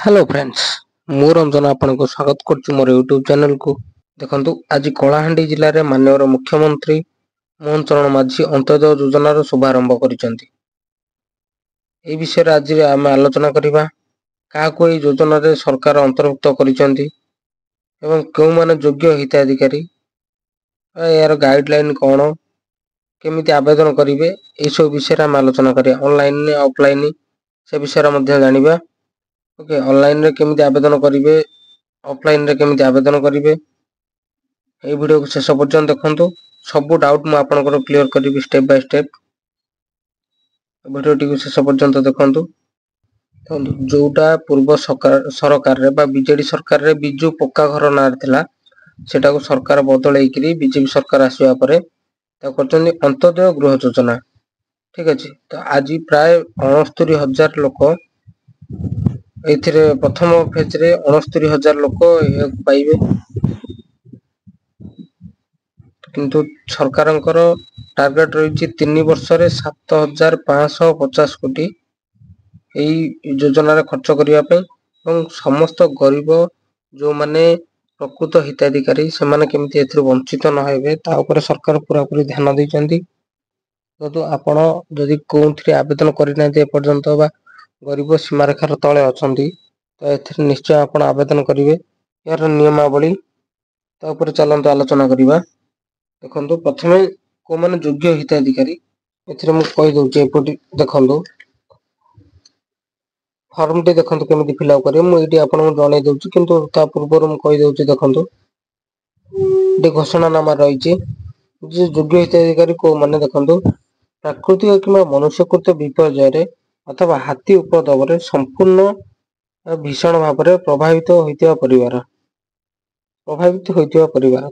Hello friends मु रंजन आपन को स्वागत करछु मोर यूट्यूब चैनल को। देखंतु आज कलाहांडी जिले में माननीय मुख्यमंत्री मोहन चरण माझी अंत्योदय योजना शुभारंभ करिसेंती। ए विषय रे आज आम आलोचना करिबा काको ए योजना रे सरकार अंतर्भुक्त करिसेंती एवं केउ माने योग्य हिताधिकारी यार गाइडलाइन कोन केमिति आवेदन करिवे ए सब विषय रे आम आलोचना करिया। ऑनलाइन ने ऑफलाइन से विषय रे मध्ये जानिबा। ओके ऑनलाइन रे केमिति आवेदन करिवे ऑफलाइन रे केमिति आवेदन करिवे ए वीडियो को शेष पर्यंत देखंतु। सब डाउट मु आपनकर क्लियर करिवि स्टेप बाय स्टेप। वीडियो टी शेष पर्यंत देखंतु। जोटा पूर्व सरकार रे बा बीजेडी सरकार रे बिजू पक्का घर नार थिला सेटा को सरकार बदलै करी बीजेपी सरकार आसीबा परे ता करचंदी अंत्योदय गृह योजना। ठीक अछि। तो आज प्राय 69,000 लोक एथिरे प्रथम फेज रे 69,000 लोक पाइबे किंतु सरकारंकर टार्गेट रही 3 वर्ष रे 7,550 कोटी एई योजना रे खर्च करिया पे एवं समस्त गरीब जो माने प्रकृत हिताधिकारी से माने केमिति एथिरे वंचित न हेबे ता ऊपर सरकार पूरा पूरी ध्यान दैचंती। तो आपण जदि कोनथि आवेदन करि नै ए पर्यंत बा गरीब सीमा रेखार तले अछंती तो एथिरे निश्चय आपण आवेदन करिवे। यार नियमावली ता ऊपर चलंत आलोचना करिवा। देखंतु प्रथमे को माने योग्य हिताधिकारी एथिरे मु कहि दउची एपटी देखंतु फॉर्म टी देखंतु केमिति फिल अप करिवे। मु एटी आपण जणै दउची किंतु ता पूर्व मु कहि दउची देखंतु डे घोषणानामा रहिची जे योग्य हिताधिकारी को माने देखंतु प्राकृतिक किंवा मनुष्यकृत विपर्यय रे अथवा हाथी उपद्रव रे संपूर्ण भीषण भाव रे प्रभावित होइतिबा परिवार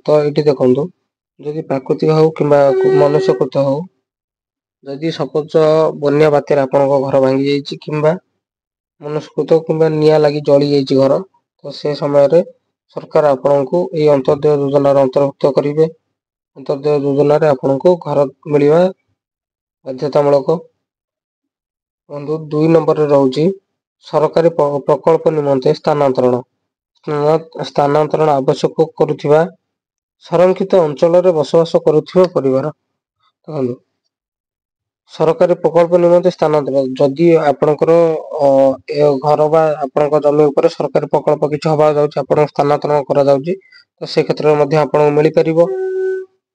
तो एटी देखंतु जदि प्राकृतिक हो किंबा मनुष्यकृत हो जदि सपोज बन्या बात्या आपन घर भांगी जाईची किंबा मनुष्यकृत किंबा निया लागि जଳି जाईची घर तो से समय रे सरकार आपन को ए अंत्योदय योजना रे अंतर्भुक्त करिवे। अंत्योदय योजना रे आपन को घर मिलिबा बाध्यतामूलक। बंधु 2 नंबर रे रहउची सरकारी प्रकल्प निमंते स्थानांतरण आवश्यक करुथिबा संरक्षित अंचल रे बसवास करुथिबा परिवार। सरकारी प्रकल्प निमंते स्थानांतरण जदि आपनकर घर बा आपनकर जमी ऊपर सरकारी प्रकल्प किछ हबा जाउची आपन स्थानांतरण करा जाउची तो से क्षेत्र में मध्ये आपन मिली परिबो।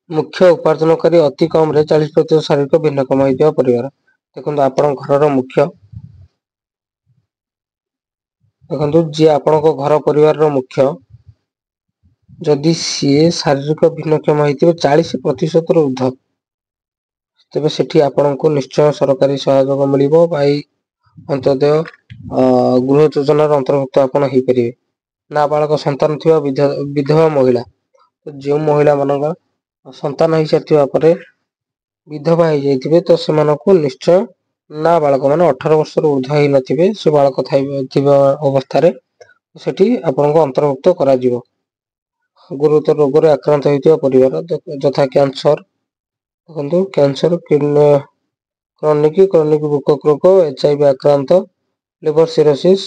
मुख्य उपार्जनकारी अति कम रे 40% शारीरिक भिन्नक्षम होइतिबा परिवार। देखंतु आपन घर रो मुख्य देखंतु जे आपन को घर परिवार रो मुख्य जदि सी शारीरिक भिन्नक्षम होइतिबे 40% रो ऊर्ध्व तबे सेठी आपन को निश्चय सरकारी सहयोग मिलिबो भाई अंत्योदय गृह योजना रो अंतर्भुक्त आपन हेइ परिबे। नाबालक संतान थिबा विधवा महिला तो जो महिला मनका संतान हेइ सथिबा परे विधवा हेइ जाइतिबे तो सेमानको निश्चय नाबालक माने 18 वर्ष रो ऊर्ध्व हेइ नथिबे से बालक थिबा अवस्था रे सेठी आपन को अंतर्भुक्त करा जिवो। गुरुतर रोग रे आक्रांत होइतिबा परिवार यथा कैंसर देखंतु कैंसर क्रोनिक बुकक रोग एचआईवी आक्रांत liver cirrhosis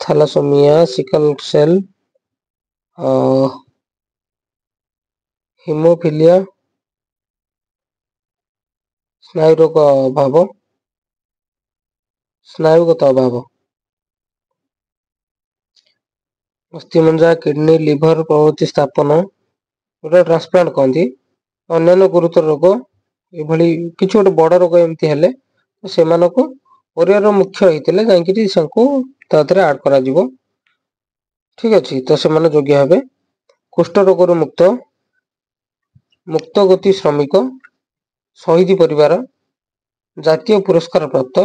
thalassaemia sickle cell haemophilia स्नायुगत अभाव अस्थिमज्जा किडनी लिवर प्रभृति स्थापन गोटे ट्रांसप्लांट कहती अन्य गुरुतर रोग ये किसी गोटे बड़ रोग एमती हेले से परिवार मुख्य होते जाकि आड करा जिवो। ठीक अच्छे तो से योग्य हे कुष्ठ रोग मुक्त मुक्त गति श्रमिक शहीद परिवार जातीय पुरस्कार प्राप्त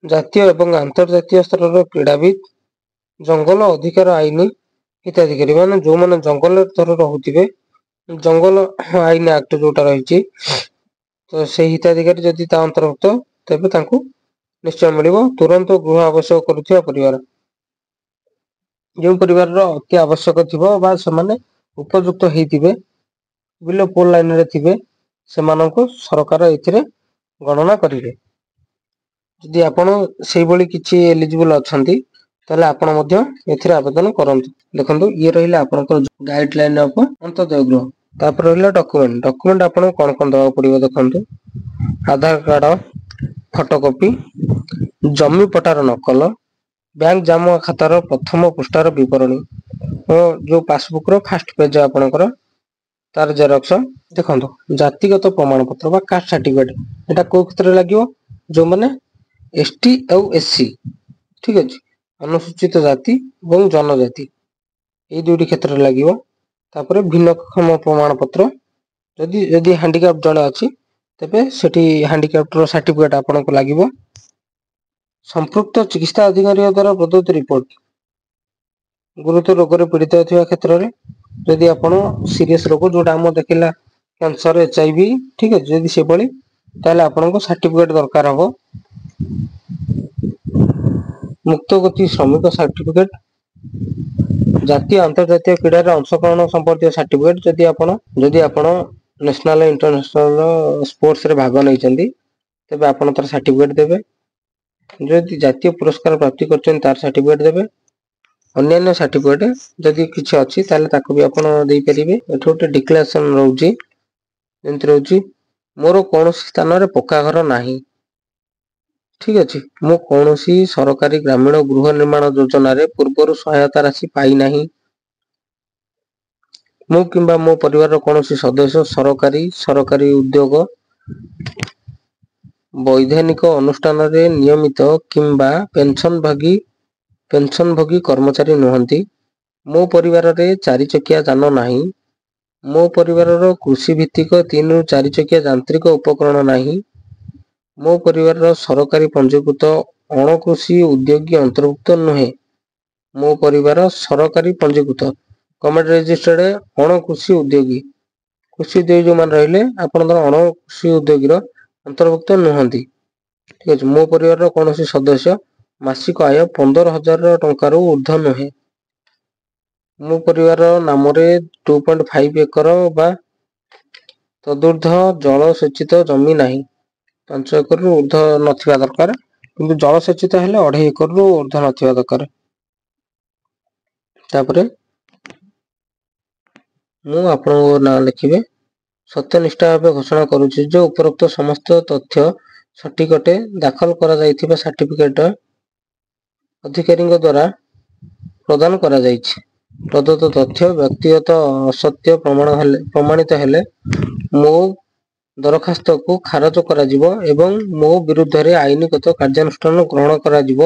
जातीय एवं अंतर्जातीय स्तर क्रीड़ाविद जंगल अधिकार आईन हिताधिकारी माने जो माने जंगल थर रहउतिबे जंगल आईन एक्ट जोटा रही तो से हिताधिकारी जदि ता अंतर्भुक्त तेबे तांकु निश्चय मिलिबो। तुरंत गृह आवश्यक करुथिबा परिवार जो परिवार रो अति आवश्यक थिबो बा समाने उपयुक्त हेइतिबे बिलो पोल लाइन रे थिबे ସେମାନଙ୍କୁ ସରକାର ଏଥିରେ ଗଣନା କରିବେ। ଯଦି ଆପଣ ସେଇଭଳି କିଛି ଏଲିଜିବୁଲ ଅଛନ୍ତି ତାହେଲେ ଆପଣ ମଧ୍ୟ ଏଥିରେ ଆବେଦନ କରନ୍ତୁ। ଦେଖନ୍ତୁ ଇଏ ରହିଲା ଆପଣଙ୍କର ଗାଇଡଲାଇନ ଅଫ ଅନ୍ତୋଦୟ ଗୃହ। ତାପରେ ରହିଲା ଡକୁମେଣ୍ଟ ଆପଣଙ୍କୁ କଣ କଣ ଦେବାକୁ ପଡିବ ଦେଖନ୍ତୁ। ଆଧାର କାର୍ଡ ଫଟୋକପି, ଜମି ପଟାର ନକଲ, ବ୍ୟାଙ୍କ ଜାମା ଖାତାର ପ୍ରଥମ ପୃଷ୍ଠାର ବିବରଣୀ ଓ ଯୋଉ ପାସବୁକ ର ଫାଷ୍ଟ ପେଜ ଆପଣଙ୍କର ତାର ଜେରକ୍ସ। ଦେଖନ୍ତୁ ଜାତିଗତ ପ୍ରମାଣ ପତ୍ର ବା କାଷ୍ଟ ସାର୍ଟିଫିକେଟ ଏଟା କୋଉ କ୍ଷେତ୍ରରେ ଲାଗିବ, ଯୋଉମାନେ ST ଆଉ SC ଠିକ ଅଛି, ଅନୁସୂଚିତ ଜାତି ଏବଂ ଜନଜାତି ଏଇ ଦୁଇଟି କ୍ଷେତ୍ରରେ ଲାଗିବ। ତାପରେ ଭିନ୍ନକ୍ଷମ ପ୍ରମାଣ ପତ୍ର, ଯଦି ହାଣ୍ଡିକାପ ଜଣେ ଅଛି ତେବେ ସେଠି ହାଣ୍ଡିକାପ୍ଟ ର ସାର୍ଟିଫିକେଟ ଆପଣଙ୍କୁ ଲାଗିବ। ସମ୍ପୃକ୍ତ ଚିକିତ୍ସା ଅଧିକାରୀଙ୍କ ଦ୍ଵାରା ପ୍ରଦତ୍ତ ରିପୋର୍ଟ, ଗୁରୁତର ରୋଗରେ ପୀଡିତ ଥିବା କ୍ଷେତ୍ରରେ, ଯଦି ଆପଣ ସିରିୟସ ରୋଗ ଯୋଉଟା ଆମ ଦେଖିଲା କ୍ୟାନ୍ସର, HIV ଠିକ ଅଛି, ଯଦି ସେଭଳି ତାହେଲେ ଆପଣଙ୍କ ସାର୍ଟିଫିକେଟ ଦରକାର ହବ। ମୁକ୍ତ ଗତି ଶ୍ରମିକ ସାର୍ଟିଫିକେଟ, ଜାତୀୟ ଆନ୍ତର୍ଜାତୀୟ କ୍ରୀଡାରେ ଅଂଶଗ୍ରହଣ ସମ୍ପର୍କୀୟ ସାର୍ଟିଫିକେଟ, ଯଦି ଆପଣ ନ୍ୟାସନାଲ ଇଣ୍ଟରନ୍ୟାସନାଲ ସ୍ପୋର୍ଟସ ରେ ଭାଗ ନେଇଛନ୍ତି ତେବେ ଆପଣ ତାର ସାର୍ଟିଫିକେଟ ଦେବେ। ଯଦି ଜାତୀୟ ପୁରସ୍କାର ପ୍ରାପ୍ତି କରିଛନ୍ତି ତାର ସାର୍ଟିଫିକେଟ ଦେବେ। ଅନ୍ୟାନ୍ୟ ସାର୍ଟିଫିକେଟ ଯଦି କିଛି ଅଛି ତାହେଲେ ତାକୁ ବି ଆପଣ ଦେଇପାରିବେ। ଏଠି ଗୋଟେ ଡିକ୍ଲାରେସନ ରହୁଛି, ଯେମିତି ରହୁଛି ମୋର କୌଣସି ସ୍ଥାନରେ ପକ୍କା ଘର ନାହିଁ। ଠିକ ଅଛି, ମୁଁ କୌଣସି ସରକାରୀ ଗ୍ରାମୀଣ ଗୃହ ନିର୍ମାଣ ଯୋଜନାରେ ପୂର୍ବରୁ ସହାୟତା ରାଶି ପାଇନାହିଁ। ମୁଁ କିମ୍ବା ମୋ ପରିବାରର କୌଣସି ସଦସ୍ୟ ସରକାରୀ ଉଦ୍ୟୋଗ, ବୈଧାନିକ ଅନୁଷ୍ଠାନରେ ନିୟମିତ କିମ୍ବା ପେନସନଭୋଗୀ କର୍ମଚାରୀ ନୁହନ୍ତି। ମୋ ପରିବାରରେ 4 ଚକିଆ ଯାନ ନାହିଁ। ମୋ ପରିବାରର କୃଷି ଭିତ୍ତିକ 3 ରୁ 4 ଚକିଆ ଯାନ୍ତ୍ରିକ ଉପକରଣ ନାହିଁ। ମୋ ପରିବାରର ସରକାରୀ ପଞ୍ଜୀକୃତ ଅଣକୃଷି ଉଦ୍ୟୋଗୀ ଅନ୍ତର୍ଭୁକ୍ତ ନୁହେଁ। ମୋ ପରିବାର ସରକାରୀ ପଞ୍ଜୀକୃତ ଗଭର୍ଣମେଣ୍ଟ ରେଜିଷ୍ଟର୍ଡ ଅଣ କୃଷି ଉଦ୍ୟୋଗୀ, କୃଷି ଉଦ୍ୟୋଗୀ ଯୋଉମାନେ ରହିଲେ ଆପଣଙ୍କର ଅଣ କୃଷି ଉଦ୍ୟୋଗୀର ଅନ୍ତର୍ଭୁକ୍ତ ନୁହନ୍ତି। ଠିକ ଅଛି, ମୋ ପରିବାରର କୌଣସି ସଦସ୍ୟ ମାସିକ ଆୟ 15,000 ଟଙ୍କାରୁ ଉର୍ଦ୍ଧ୍ୱ ନୁହେଁ। ମୋ ପରିବାର ନାମରେ 2.5 ଏକର ବା ତଦୁର୍ଦ୍ଧ୍ୱ ଜଳସେଚିତ ଜମି ନାହିଁ। 5 ଏକରରୁ ଉର୍ଦ୍ଧ୍ୱ ନଥିବା ଦରକାର, କିନ୍ତୁ ଜଳସେଚିତ ହେଲେ 2.5 ଏକରରୁ ଉର୍ଦ୍ଧ୍ୱ ନଥିବା ଦରକାର। ତାପରେ ମୁଁ ଆପଣଙ୍କ ନାଁ ଲେଖିବେ। ସତ୍ୟନିଷ୍ଠା ଭାବେ ଘୋଷଣା କରୁଛି ଯେ ଉପରୋକ୍ତ ସମସ୍ତ ତଥ୍ୟ ସଠିକ ଅଟେ। ଦାଖଲ କରାଯାଇଥିବା ସାର୍ଟିଫିକେଟ ଅଧିକାରୀଙ୍କ ଦ୍ଵାରା ପ୍ରଦାନ କରାଯାଇଛି। ପ୍ରଦତ୍ତ ତଥ୍ୟ ବ୍ୟକ୍ତିଗତ ଅସତ୍ୟ ପ୍ରମାଣିତ ହେଲେ ମୋ ଦରଖାସ୍ତକୁ ଖାରଜ କରାଯିବ ଏବଂ ମୋ ବିରୁଦ୍ଧରେ ଆଇନଗତ କାର୍ଯ୍ୟାନୁଷ୍ଠାନ ଗ୍ରହଣ କରାଯିବ।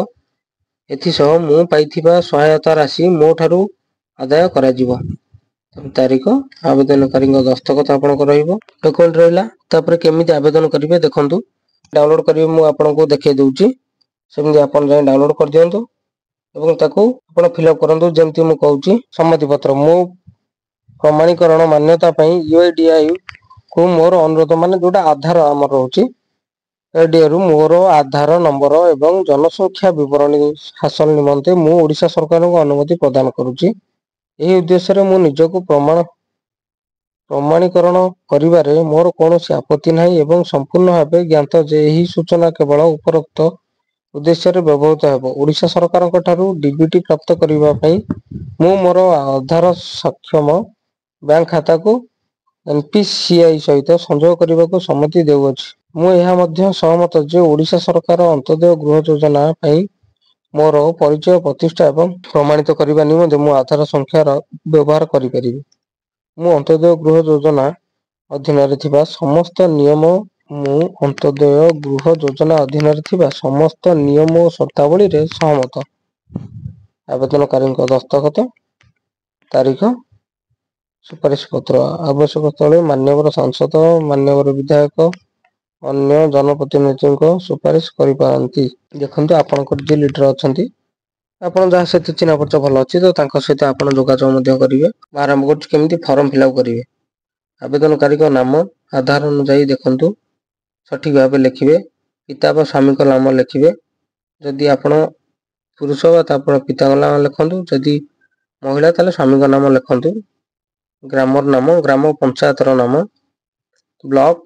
ଏଥିସହ ମୁଁ ପାଇଥିବା ସହାୟତା ରାଶି ମୋ ଠାରୁ ଆଦାୟ କରାଯିବ। ତାରିଖ, ଆବେଦନକାରୀଙ୍କ ଦସ୍ତଖତ ଆପଣଙ୍କ ରହିବ, ଡକ୍ୟୁମେଣ୍ଟ ରହିଲା। ତାପରେ କେମିତି ଆବେଦନ କରିବେ ଦେଖନ୍ତୁ। ଡାଉନଲୋଡ କରିବେ ମୁଁ ଆପଣଙ୍କୁ ଦେଖେଇ ଦଉଛି, ସେମିତି ଆପଣ ଯାଇ ଡାଉନଲୋଡ କରିଦିଅନ୍ତୁ ଏବଂ ତାକୁ ଆପଣ ଫିଲଅପ କରନ୍ତୁ। ଯେମିତି ମୁଁ କହୁଛି ସମ୍ମତି ପତ୍ର, ମୁଁ ପ୍ରମାଣୀକରଣ ମାନ୍ୟତା ପାଇଁ UIDAI କୁ ମୋର ଅନୁରୋଧ, ମାନେ ଯୋଉଟା ଆଧାର ଆମର ରହୁଛି, UIDAI ମୋର ଆଧାର ନମ୍ବର ଏବଂ ଜନସଂଖ୍ୟା ବିବରଣୀ ହାସଲ ନିମନ୍ତେ ମୁଁ ଓଡିଶା ସରକାରଙ୍କୁ ଅନୁମତି ପ୍ରଦାନ କରୁଛି। ଏହି ଉଦ୍ଦେଶ୍ୟରେ ମୁଁ ନିଜକୁ ପ୍ରମାଣୀକରଣ କରିବାରେ ମୋର କୌଣସି ଆପତ୍ତି ନାହିଁ ଏବଂ ସମ୍ପୂର୍ଣ୍ଣ ଭାବେ ଜ୍ଞାତ ଯେ ଏହି ସୂଚନା କେବଳ ଉପରୋକ୍ତ ଉଦ୍ଦେଶ୍ୟରେ ବ୍ୟବହୃତ ହେବ। ଓଡିଶା ସରକାରଙ୍କ ଠାରୁ DBT ପ୍ରାପ୍ତ କରିବା ପାଇଁ ମୁଁ ମୋର ଆଧାର ସକ୍ଷମ ବ୍ୟାଙ୍କ ଖାତାକୁ NPCI ସହିତ ସଂଯୋଗ କରିବାକୁ ସମ୍ମତି ଦେଉଅଛି। ମୁଁ ଏହା ମଧ୍ୟ ସହମତ ଯେ ଓଡିଶା ସରକାର ଅନ୍ତୋଦୟ ଗୃହ ଯୋଜନା ପାଇଁ ମୋର ପରିଚୟ ପ୍ରତିଷ୍ଠା ଏବଂ ପ୍ରମାଣିତ କରିବା ନିମନ୍ତେ ମୁଁ ଆଧାର ସଂଖ୍ୟାର ବ୍ୟବହାର କରିପାରିବି। ମୁଁ ଅନ୍ତୋଦୟ ଗୃହ ଯୋଜନା ଅଧୀନରେ ଥିବା ସମସ୍ତ ନିୟମ ଓ ସର୍ତ୍ତାବଳୀରେ ସହମତ। ଆବେଦନକାରୀଙ୍କ ଦସ୍ତଖତ, ତାରିଖ, ସୁପାରିଶ ପତ୍ର ଆବଶ୍ୟକ ସ୍ଥଳେ ମାନ୍ୟବର ସାଂସଦ, ମାନ୍ୟବର ବିଧାୟକ, ଅନ୍ୟ ଜନପ୍ରତିନିଧିଙ୍କ ସୁପାରିଶ କରିପାରନ୍ତି। ଦେଖନ୍ତୁ ଆପଣଙ୍କର ଯିଏ ଲିଡର ଅଛନ୍ତି, ଆପଣ ଯାହା ସହିତ ଚିହ୍ନା ପରିଚୟ ଭଲ ଅଛି ତ ତାଙ୍କ ସହିତ ଆପଣ ଯୋଗାଯୋଗ ମଧ୍ୟ କରିବେ। ମୁଁ ଆରମ୍ଭ କରୁଛି କେମିତି ଫର୍ମ ଫିଲଅପ କରିବେ। ଆବେଦନକାରୀଙ୍କ ନାମ ଆଧାର ଅନୁଯାୟୀ ଦେଖନ୍ତୁ ସଠିକ ଭାବେ ଲେଖିବେ। ପିତା ବା ସ୍ୱାମୀଙ୍କ ନାମ ଲେଖିବେ। ଯଦି ଆପଣ ପୁରୁଷ ବା ଆପଣ ପିତାଙ୍କ ନାମ ଲେଖନ୍ତୁ। ଯଦି ମହିଳା ତାହେଲେ ସ୍ୱାମୀଙ୍କ ନାମ ଲେଖନ୍ତୁ। ଗ୍ରାମର ନାମ, ଗ୍ରାମ ପଞ୍ଚାୟତର ନାମ, ବ୍ଲକ,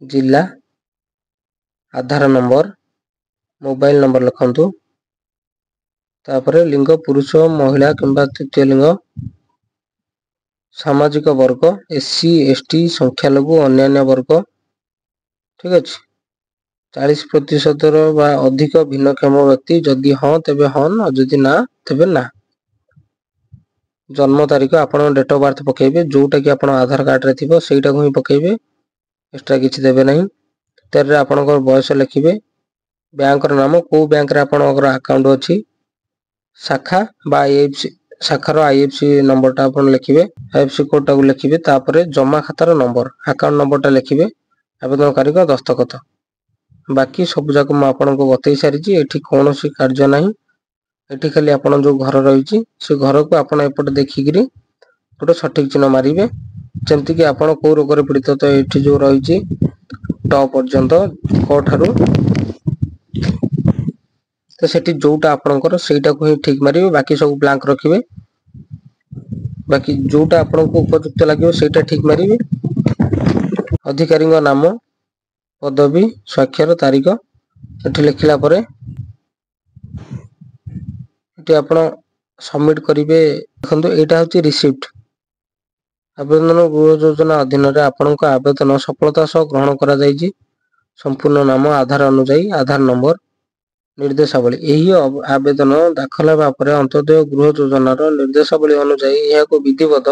जिला, आधार नंबर, मोबाइल नंबर लिखंतु, तापरे लिंग पुरुष महिला किंबा तृतीय लिंग, सामाजिक वर्ग एससी एसटी संख्यालघु अन्यान्य वर्ग। ठीक अच्छे 40% बा अधिक भिन्नक्षम व्यक्ति जदि हाँ तेबे हाँ और जदि ना तेबे ना। जन्म तारीख आपण डेट ऑफ बर्थ पकेबे जोटा कि आपण आधार कार्ड रे थिबो सेटा को ही पकेबे, एक्स्ट्रा किछि देबे नहीं। तेरे आपण बयस लिखिबे, बैंक नाम को बैंक रे आपण अकाउंट अछि, शाखा बा आईएफसी शाखार आईएफसी नंबर टा आपण लिखिबे, आईएफसी कोड टा को लिखिबे, तापरे जमा खातार नंबर अकाउंट नंबर टा लिखिबे, आवेदनकारी का दस्तखत। बाकी सब जाक मु आपण को बतई सारी छी। एठी कोनोसी कार्य नहीं, एठी खाली आपण जो घर रही से घर को आपण एपटे देखिकरी गोटे सठिक चिन्ह मारिबे, जेमति कि आपण को रोग रे पीड़ित तो एठी जो रही ट पर्यंत क ठारू तो सेठी जोटा आपणकर सेटा को ही ठीक मारिबे, बाकी सब ब्लैंक रखिबे। बाकी जोटा आपण को उपयुक्त लागियो सेटा ठीक मारिबे। अधिकारी नाम, पदवी, स्वाक्षर, तारीख एठी लिखिला परे एठी आपण सबमिट करिवे। देखंतु एटा होची रिसिप्ट। आवेदन गृह योजना अधीन रे आपण को आवेदन सफलता सह ग्रहण करा जायछि। संपूर्ण नाम, आधार अनुसार आधार नंबर, निर्देशावली। यही आवेदन दाखल हेबा परे अंत्योदय गृह योजनार निर्देशावली अनुसार यह को विधिवत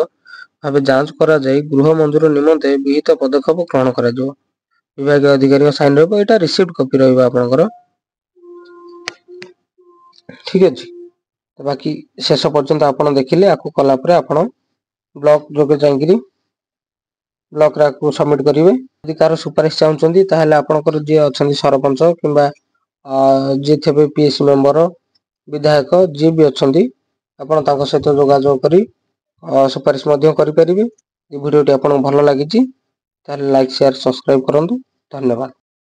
भाव जांच करा जाय गृह मंजूर निमंते विहित पदक्षेप ग्रहण करा जो। विभागीय अधिकारी साइन रहबो, एटा रिसिप्ट कॉपी रहबो आपनकर। ठीक अछि। तो बाकी शेष पर्यंत आपण देखिले, आकु कला परे आपण ब्लॉक जोगे जांगिरी ब्लॉक रा को सबमिट करिवे। यदि कार सुपारिश चाहुचंदी ताहेले आपनकर जे अछंदी सरपंच किंबा जे थेबे पीएस मेंबर, विधायक जे भी अछंदी आपण ताको सहित जोगाजोग करी सुपारिश मध्य करि परिबे। इ वीडियोटी आपण भलो लागिछि ताहेले लाइक शेयर सब्सक्राइब करंतु। धन्यवाद।